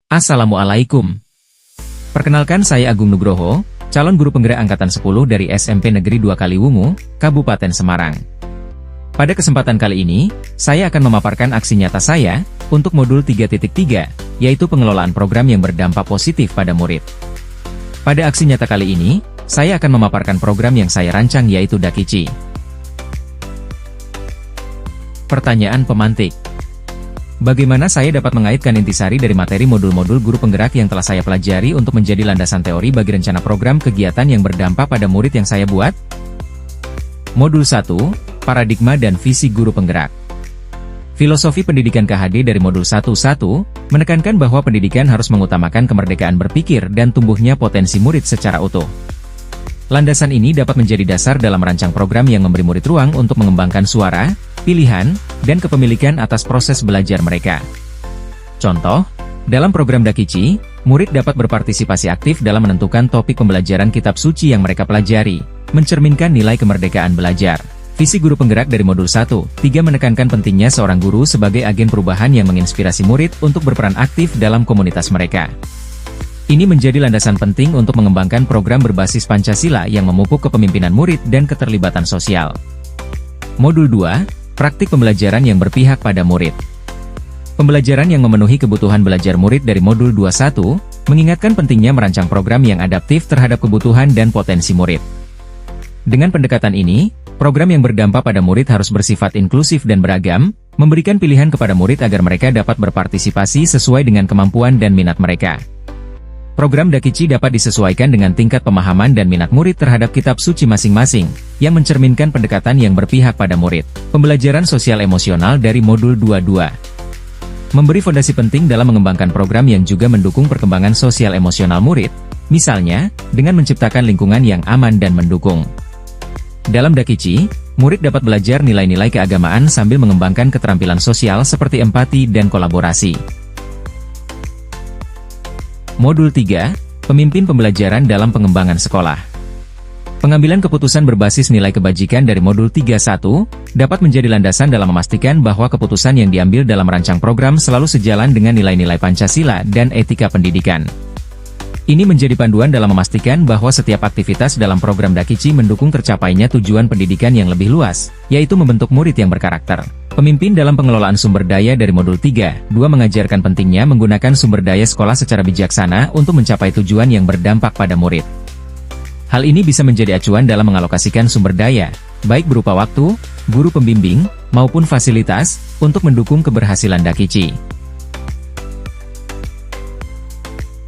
Assalamualaikum. Perkenalkan, saya Agung Nugroho, calon guru penggerak angkatan 10 dari SMP Negeri 2 Kaliwungu, Kabupaten Semarang. Pada kesempatan kali ini, saya akan memaparkan aksi nyata saya untuk modul 3.3, yaitu pengelolaan program yang berdampak positif pada murid. Pada aksi nyata kali ini, saya akan memaparkan program yang saya rancang, yaitu Dakichi. Pertanyaan pemantik. Bagaimana saya dapat mengaitkan intisari dari materi modul-modul guru penggerak yang telah saya pelajari untuk menjadi landasan teori bagi rencana program kegiatan yang berdampak pada murid yang saya buat? Modul 1, Paradigma dan Visi Guru Penggerak. Filosofi pendidikan KHD dari modul 1.1, menekankan bahwa pendidikan harus mengutamakan kemerdekaan berpikir dan tumbuhnya potensi murid secara utuh. Landasan ini dapat menjadi dasar dalam merancang program yang memberi murid ruang untuk mengembangkan suara, pilihan, dan kepemilikan atas proses belajar mereka. Contoh, dalam program Dakichi, murid dapat berpartisipasi aktif dalam menentukan topik pembelajaran kitab suci yang mereka pelajari, mencerminkan nilai kemerdekaan belajar. Visi guru penggerak dari modul 1.3 menekankan pentingnya seorang guru sebagai agen perubahan yang menginspirasi murid untuk berperan aktif dalam komunitas mereka. Ini menjadi landasan penting untuk mengembangkan program berbasis Pancasila yang memupuk kepemimpinan murid dan keterlibatan sosial. Modul 2, Praktik pembelajaran yang berpihak pada murid. Pembelajaran yang memenuhi kebutuhan belajar murid dari modul 2.1, mengingatkan pentingnya merancang program yang adaptif terhadap kebutuhan dan potensi murid. Dengan pendekatan ini, program yang berdampak pada murid harus bersifat inklusif dan beragam, memberikan pilihan kepada murid agar mereka dapat berpartisipasi sesuai dengan kemampuan dan minat mereka. Program Dakichi dapat disesuaikan dengan tingkat pemahaman dan minat murid terhadap kitab suci masing-masing, yang mencerminkan pendekatan yang berpihak pada murid. Pembelajaran sosial emosional dari modul 22. Memberi fondasi penting dalam mengembangkan program yang juga mendukung perkembangan sosial emosional murid, misalnya, dengan menciptakan lingkungan yang aman dan mendukung. Dalam Dakichi, murid dapat belajar nilai-nilai keagamaan sambil mengembangkan keterampilan sosial seperti empati dan kolaborasi. Modul 3, Pemimpin Pembelajaran dalam Pengembangan Sekolah. Pengambilan keputusan berbasis nilai kebajikan dari modul 3.1, dapat menjadi landasan dalam memastikan bahwa keputusan yang diambil dalam merancang program selalu sejalan dengan nilai-nilai Pancasila dan etika pendidikan. Ini menjadi panduan dalam memastikan bahwa setiap aktivitas dalam program Dakichi mendukung tercapainya tujuan pendidikan yang lebih luas, yaitu membentuk murid yang berkarakter. Pemimpin dalam pengelolaan sumber daya dari modul 3.2 mengajarkan pentingnya menggunakan sumber daya sekolah secara bijaksana untuk mencapai tujuan yang berdampak pada murid. Hal ini bisa menjadi acuan dalam mengalokasikan sumber daya, baik berupa waktu, guru pembimbing, maupun fasilitas, untuk mendukung keberhasilan Dakichi.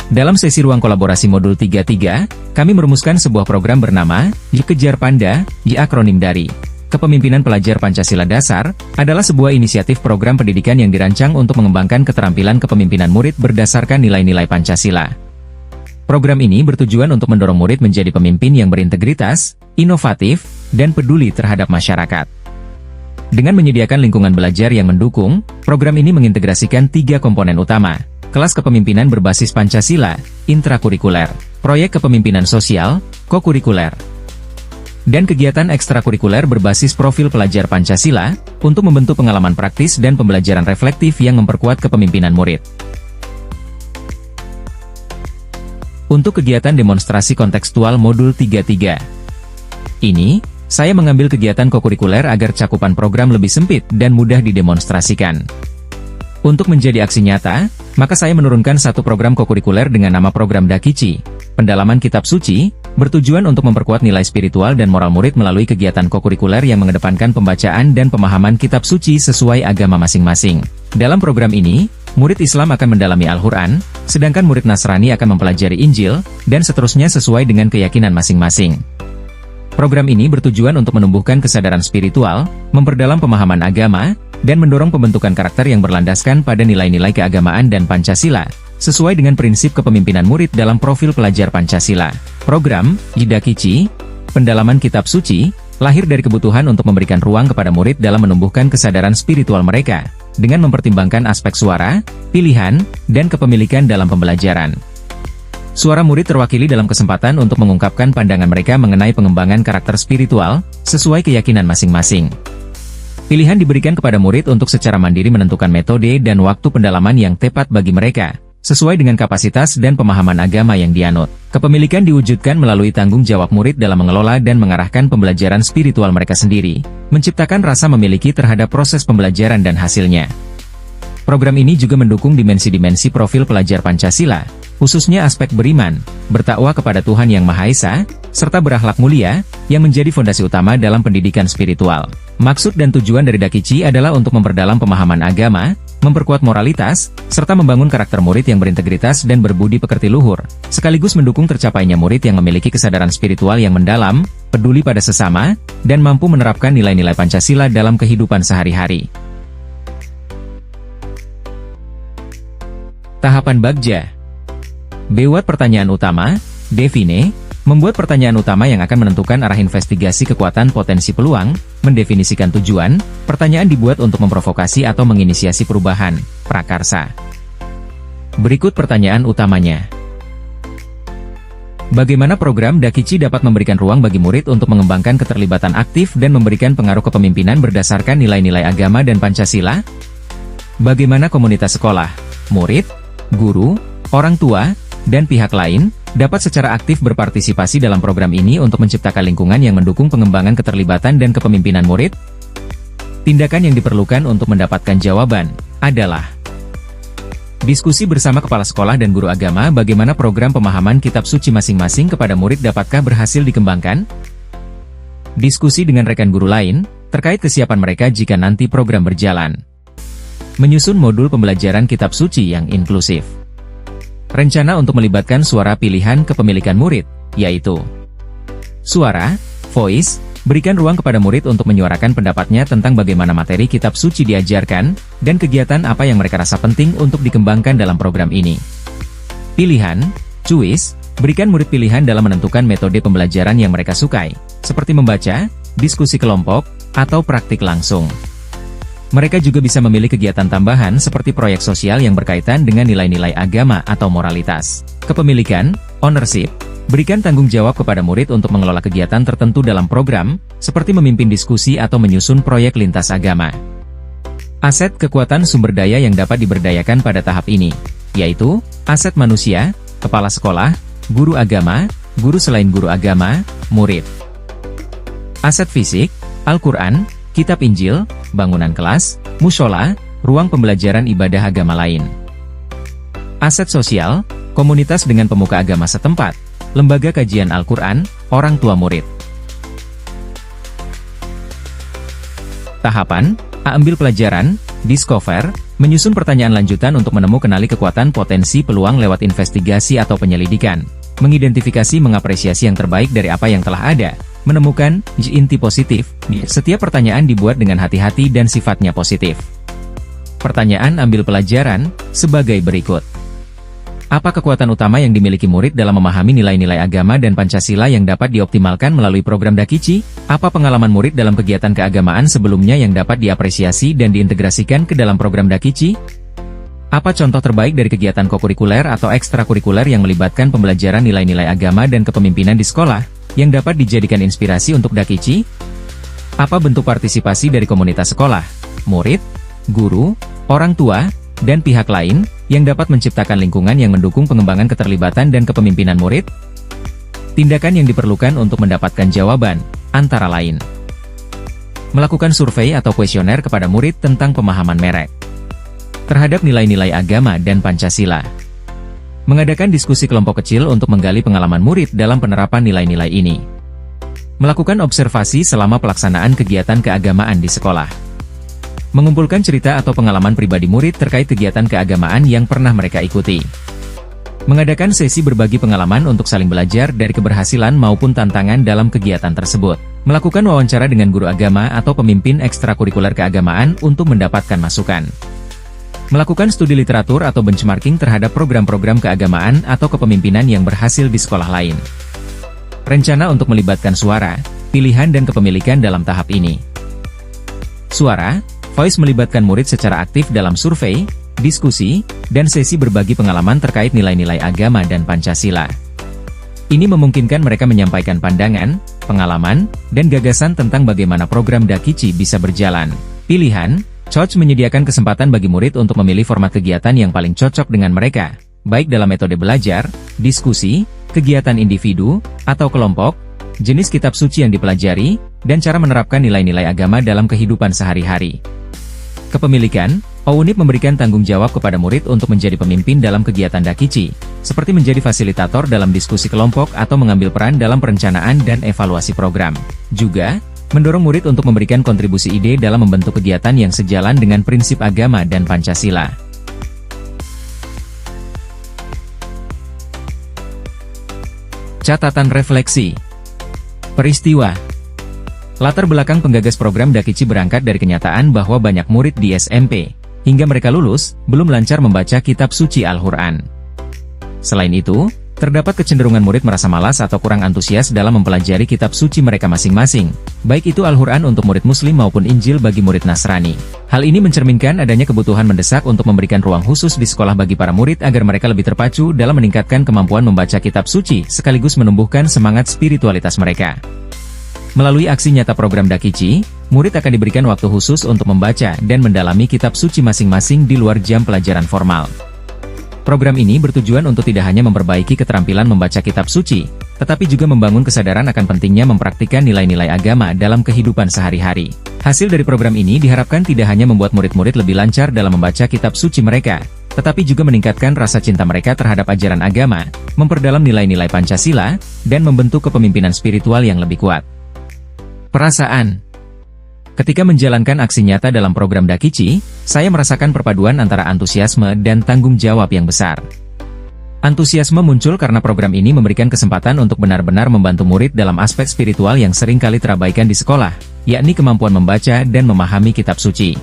Dalam sesi ruang kolaborasi modul 3.3, kami merumuskan sebuah program bernama Y Kejar Panda, Y akronim dari Kepemimpinan Pelajar Pancasila Dasar, adalah sebuah inisiatif program pendidikan yang dirancang untuk mengembangkan keterampilan kepemimpinan murid berdasarkan nilai-nilai Pancasila. Program ini bertujuan untuk mendorong murid menjadi pemimpin yang berintegritas, inovatif, dan peduli terhadap masyarakat. Dengan menyediakan lingkungan belajar yang mendukung, program ini mengintegrasikan 3 komponen utama: kelas kepemimpinan berbasis Pancasila, intrakurikuler, proyek kepemimpinan sosial, kokurikuler, dan kegiatan ekstrakurikuler berbasis profil pelajar Pancasila, untuk membentuk pengalaman praktis dan pembelajaran reflektif yang memperkuat kepemimpinan murid. Untuk kegiatan demonstrasi kontekstual modul 3.3 ini, saya mengambil kegiatan kokurikuler agar cakupan program lebih sempit dan mudah didemonstrasikan. Untuk menjadi aksi nyata, maka saya menurunkan satu program kokurikuler dengan nama program Dakichi, pendalaman kitab suci, bertujuan untuk memperkuat nilai spiritual dan moral murid melalui kegiatan kokurikuler yang mengedepankan pembacaan dan pemahaman kitab suci sesuai agama masing-masing. Dalam program ini, murid Islam akan mendalami Al-Quran, sedangkan murid Nasrani akan mempelajari Injil, dan seterusnya sesuai dengan keyakinan masing-masing. Program ini bertujuan untuk menumbuhkan kesadaran spiritual, memperdalam pemahaman agama, dan mendorong pembentukan karakter yang berlandaskan pada nilai-nilai keagamaan dan Pancasila, sesuai dengan prinsip kepemimpinan murid dalam profil pelajar Pancasila. Program Y Dakichi, pendalaman kitab suci, lahir dari kebutuhan untuk memberikan ruang kepada murid dalam menumbuhkan kesadaran spiritual mereka, dengan mempertimbangkan aspek suara, pilihan, dan kepemilikan dalam pembelajaran. Suara murid terwakili dalam kesempatan untuk mengungkapkan pandangan mereka mengenai pengembangan karakter spiritual, sesuai keyakinan masing-masing. Pilihan diberikan kepada murid untuk secara mandiri menentukan metode dan waktu pendalaman yang tepat bagi mereka, sesuai dengan kapasitas dan pemahaman agama yang dianut. Kepemilikan diwujudkan melalui tanggung jawab murid dalam mengelola dan mengarahkan pembelajaran spiritual mereka sendiri, menciptakan rasa memiliki terhadap proses pembelajaran dan hasilnya. Program ini juga mendukung dimensi-dimensi profil pelajar Pancasila, khususnya aspek beriman, bertakwa kepada Tuhan Yang Maha Esa, serta berakhlak mulia, yang menjadi fondasi utama dalam pendidikan spiritual. Maksud dan tujuan dari Dakichi adalah untuk memperdalam pemahaman agama, memperkuat moralitas, serta membangun karakter murid yang berintegritas dan berbudi pekerti luhur, sekaligus mendukung tercapainya murid yang memiliki kesadaran spiritual yang mendalam, peduli pada sesama, dan mampu menerapkan nilai-nilai Pancasila dalam kehidupan sehari-hari. Tahapan Bagja. Buat pertanyaan utama, define, membuat pertanyaan utama yang akan menentukan arah investigasi kekuatan potensi peluang, mendefinisikan tujuan, pertanyaan dibuat untuk memprovokasi atau menginisiasi perubahan, prakarsa. Berikut pertanyaan utamanya. Bagaimana program Dakichi dapat memberikan ruang bagi murid untuk mengembangkan keterlibatan aktif dan memberikan pengaruh kepemimpinan berdasarkan nilai-nilai agama dan Pancasila? Bagaimana komunitas sekolah, murid, guru, orang tua, dan pihak lain dapat secara aktif berpartisipasi dalam program ini untuk menciptakan lingkungan yang mendukung pengembangan keterlibatan dan kepemimpinan murid? Tindakan yang diperlukan untuk mendapatkan jawaban adalah diskusi bersama kepala sekolah dan guru agama bagaimana program pemahaman kitab suci masing-masing kepada murid dapatkah berhasil dikembangkan? Diskusi dengan rekan guru lain terkait kesiapan mereka jika nanti program berjalan. Menyusun modul pembelajaran kitab suci yang inklusif. Rencana untuk melibatkan suara pilihan kepemilikan murid, yaitu suara, voice, berikan ruang kepada murid untuk menyuarakan pendapatnya tentang bagaimana materi kitab suci diajarkan, dan kegiatan apa yang mereka rasa penting untuk dikembangkan dalam program ini. Pilihan, choice, berikan murid pilihan dalam menentukan metode pembelajaran yang mereka sukai, seperti membaca, diskusi kelompok, atau praktik langsung. Mereka juga bisa memilih kegiatan tambahan seperti proyek sosial yang berkaitan dengan nilai-nilai agama atau moralitas. Kepemilikan, ownership, berikan tanggung jawab kepada murid untuk mengelola kegiatan tertentu dalam program, seperti memimpin diskusi atau menyusun proyek lintas agama. Aset kekuatan sumber daya yang dapat diberdayakan pada tahap ini, yaitu aset manusia, kepala sekolah, guru agama, guru selain guru agama, murid. Aset fisik, Al-Quran, kitab Injil, bangunan kelas, mushola, ruang pembelajaran ibadah agama lain. Aset sosial, komunitas dengan pemuka agama setempat, lembaga kajian Al-Quran, orang tua murid. Tahapan, ambil pelajaran, discover, menyusun pertanyaan lanjutan untuk kenali kekuatan potensi peluang lewat investigasi atau penyelidikan, mengidentifikasi mengapresiasi yang terbaik dari apa yang telah ada, menemukan inti positif. Setiap pertanyaan dibuat dengan hati-hati dan sifatnya positif. Pertanyaan ambil pelajaran, sebagai berikut. Apa kekuatan utama yang dimiliki murid dalam memahami nilai-nilai agama dan Pancasila yang dapat dioptimalkan melalui program Dakichi? Apa pengalaman murid dalam kegiatan keagamaan sebelumnya yang dapat diapresiasi dan diintegrasikan ke dalam program Dakichi? Apa contoh terbaik dari kegiatan kokurikuler atau ekstrakurikuler yang melibatkan pembelajaran nilai-nilai agama dan kepemimpinan di sekolah, yang dapat dijadikan inspirasi untuk Dakichi? Apa bentuk partisipasi dari komunitas sekolah, murid, guru, orang tua, dan pihak lain, yang dapat menciptakan lingkungan yang mendukung pengembangan keterlibatan dan kepemimpinan murid? Tindakan yang diperlukan untuk mendapatkan jawaban, antara lain melakukan survei atau kuesioner kepada murid tentang pemahaman merek terhadap nilai-nilai agama dan Pancasila. Mengadakan diskusi kelompok kecil untuk menggali pengalaman murid dalam penerapan nilai-nilai ini. Melakukan observasi selama pelaksanaan kegiatan keagamaan di sekolah. Mengumpulkan cerita atau pengalaman pribadi murid terkait kegiatan keagamaan yang pernah mereka ikuti. Mengadakan sesi berbagi pengalaman untuk saling belajar dari keberhasilan maupun tantangan dalam kegiatan tersebut. Melakukan wawancara dengan guru agama atau pemimpin ekstrakurikuler keagamaan untuk mendapatkan masukan. Melakukan studi literatur atau benchmarking terhadap program-program keagamaan atau kepemimpinan yang berhasil di sekolah lain. Rencana untuk melibatkan suara, pilihan dan kepemilikan dalam tahap ini. Suara, voice melibatkan murid secara aktif dalam survei, diskusi, dan sesi berbagi pengalaman terkait nilai-nilai agama dan Pancasila. Ini memungkinkan mereka menyampaikan pandangan, pengalaman, dan gagasan tentang bagaimana program Dakichi bisa berjalan. Pilihan, Choice menyediakan kesempatan bagi murid untuk memilih format kegiatan yang paling cocok dengan mereka, baik dalam metode belajar, diskusi, kegiatan individu, atau kelompok, jenis kitab suci yang dipelajari, dan cara menerapkan nilai-nilai agama dalam kehidupan sehari-hari. Kepemilikan, OUNIP memberikan tanggung jawab kepada murid untuk menjadi pemimpin dalam kegiatan Dakichi, seperti menjadi fasilitator dalam diskusi kelompok atau mengambil peran dalam perencanaan dan evaluasi program. Juga, mendorong murid untuk memberikan kontribusi ide dalam membentuk kegiatan yang sejalan dengan prinsip agama dan Pancasila. Catatan refleksi. Peristiwa. Latar belakang penggagas program Dakichi berangkat dari kenyataan bahwa banyak murid di SMP, hingga mereka lulus, belum lancar membaca kitab suci Al-Quran. Selain itu, terdapat kecenderungan murid merasa malas atau kurang antusias dalam mempelajari kitab suci mereka masing-masing, baik itu Al-Quran untuk murid Muslim maupun Injil bagi murid Nasrani. Hal ini mencerminkan adanya kebutuhan mendesak untuk memberikan ruang khusus di sekolah bagi para murid agar mereka lebih terpacu dalam meningkatkan kemampuan membaca kitab suci, sekaligus menumbuhkan semangat spiritualitas mereka. Melalui aksi nyata program Dakichi, murid akan diberikan waktu khusus untuk membaca dan mendalami kitab suci masing-masing di luar jam pelajaran formal. Program ini bertujuan untuk tidak hanya memperbaiki keterampilan membaca kitab suci, tetapi juga membangun kesadaran akan pentingnya mempraktikkan nilai-nilai agama dalam kehidupan sehari-hari. Hasil dari program ini diharapkan tidak hanya membuat murid-murid lebih lancar dalam membaca kitab suci mereka, tetapi juga meningkatkan rasa cinta mereka terhadap ajaran agama, memperdalam nilai-nilai Pancasila, dan membentuk kepemimpinan spiritual yang lebih kuat. Perasaan. Ketika menjalankan aksi nyata dalam program Dakichi, saya merasakan perpaduan antara antusiasme dan tanggung jawab yang besar. Antusiasme muncul karena program ini memberikan kesempatan untuk benar-benar membantu murid dalam aspek spiritual yang sering kali terabaikan di sekolah, yakni kemampuan membaca dan memahami kitab suci.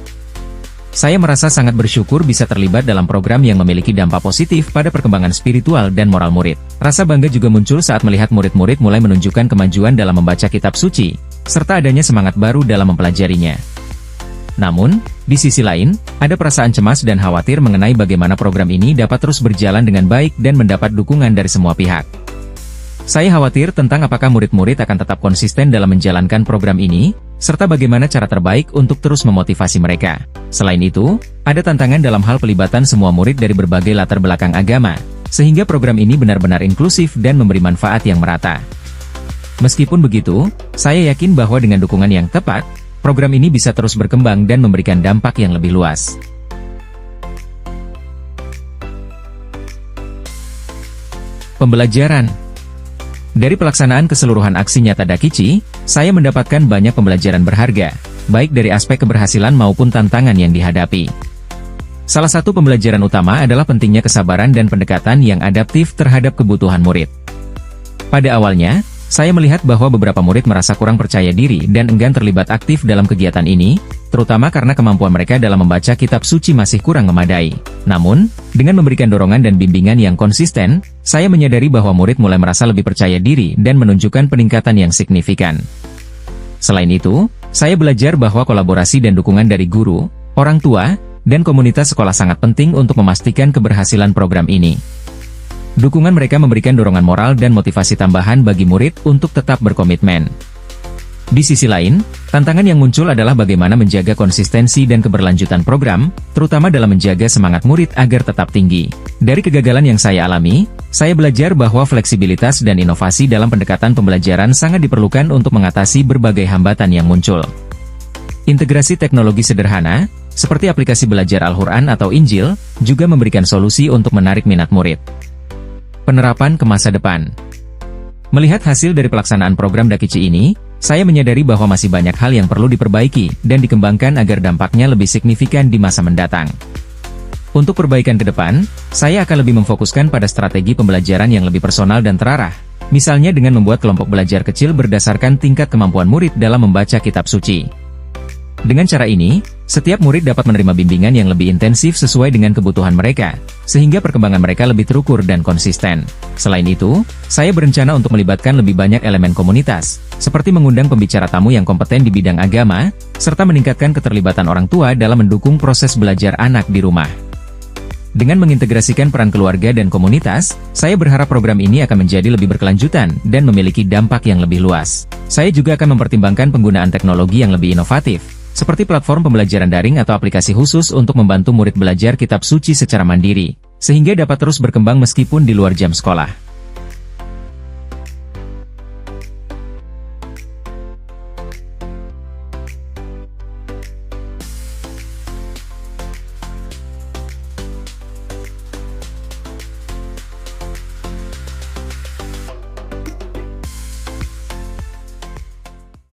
Saya merasa sangat bersyukur bisa terlibat dalam program yang memiliki dampak positif pada perkembangan spiritual dan moral murid. Rasa bangga juga muncul saat melihat murid-murid mulai menunjukkan kemajuan dalam membaca kitab suci, serta adanya semangat baru dalam mempelajarinya. Namun, di sisi lain, ada perasaan cemas dan khawatir mengenai bagaimana program ini dapat terus berjalan dengan baik dan mendapat dukungan dari semua pihak. Saya khawatir tentang apakah murid-murid akan tetap konsisten dalam menjalankan program ini, serta bagaimana cara terbaik untuk terus memotivasi mereka. Selain itu, ada tantangan dalam hal pelibatan semua murid dari berbagai latar belakang agama, sehingga program ini benar-benar inklusif dan memberi manfaat yang merata. Meskipun begitu, saya yakin bahwa dengan dukungan yang tepat, program ini bisa terus berkembang dan memberikan dampak yang lebih luas. Pembelajaran. Dari pelaksanaan keseluruhan aksi nyata Dakichi, saya mendapatkan banyak pembelajaran berharga, baik dari aspek keberhasilan maupun tantangan yang dihadapi. Salah satu pembelajaran utama adalah pentingnya kesabaran dan pendekatan yang adaptif terhadap kebutuhan murid. Pada awalnya, saya melihat bahwa beberapa murid merasa kurang percaya diri dan enggan terlibat aktif dalam kegiatan ini, terutama karena kemampuan mereka dalam membaca kitab suci masih kurang memadai. Namun, dengan memberikan dorongan dan bimbingan yang konsisten, saya menyadari bahwa murid mulai merasa lebih percaya diri dan menunjukkan peningkatan yang signifikan. Selain itu, saya belajar bahwa kolaborasi dan dukungan dari guru, orang tua, dan komunitas sekolah sangat penting untuk memastikan keberhasilan program ini. Dukungan mereka memberikan dorongan moral dan motivasi tambahan bagi murid untuk tetap berkomitmen. Di sisi lain, tantangan yang muncul adalah bagaimana menjaga konsistensi dan keberlanjutan program, terutama dalam menjaga semangat murid agar tetap tinggi. Dari kegagalan yang saya alami, saya belajar bahwa fleksibilitas dan inovasi dalam pendekatan pembelajaran sangat diperlukan untuk mengatasi berbagai hambatan yang muncul. Integrasi teknologi sederhana, seperti aplikasi belajar Al-Quran atau Injil, juga memberikan solusi untuk menarik minat murid. Penerapan ke masa depan. Melihat hasil dari pelaksanaan program Dakichi ini, saya menyadari bahwa masih banyak hal yang perlu diperbaiki dan dikembangkan agar dampaknya lebih signifikan di masa mendatang. Untuk perbaikan ke depan, saya akan lebih memfokuskan pada strategi pembelajaran yang lebih personal dan terarah, misalnya dengan membuat kelompok belajar kecil berdasarkan tingkat kemampuan murid dalam membaca kitab suci. Dengan cara ini, setiap murid dapat menerima bimbingan yang lebih intensif sesuai dengan kebutuhan mereka, sehingga perkembangan mereka lebih terukur dan konsisten. Selain itu, saya berencana untuk melibatkan lebih banyak elemen komunitas, seperti mengundang pembicara tamu yang kompeten di bidang agama, serta meningkatkan keterlibatan orang tua dalam mendukung proses belajar anak di rumah. Dengan mengintegrasikan peran keluarga dan komunitas, saya berharap program ini akan menjadi lebih berkelanjutan dan memiliki dampak yang lebih luas. Saya juga akan mempertimbangkan penggunaan teknologi yang lebih inovatif, seperti platform pembelajaran daring atau aplikasi khusus untuk membantu murid belajar kitab suci secara mandiri, sehingga dapat terus berkembang meskipun di luar jam sekolah.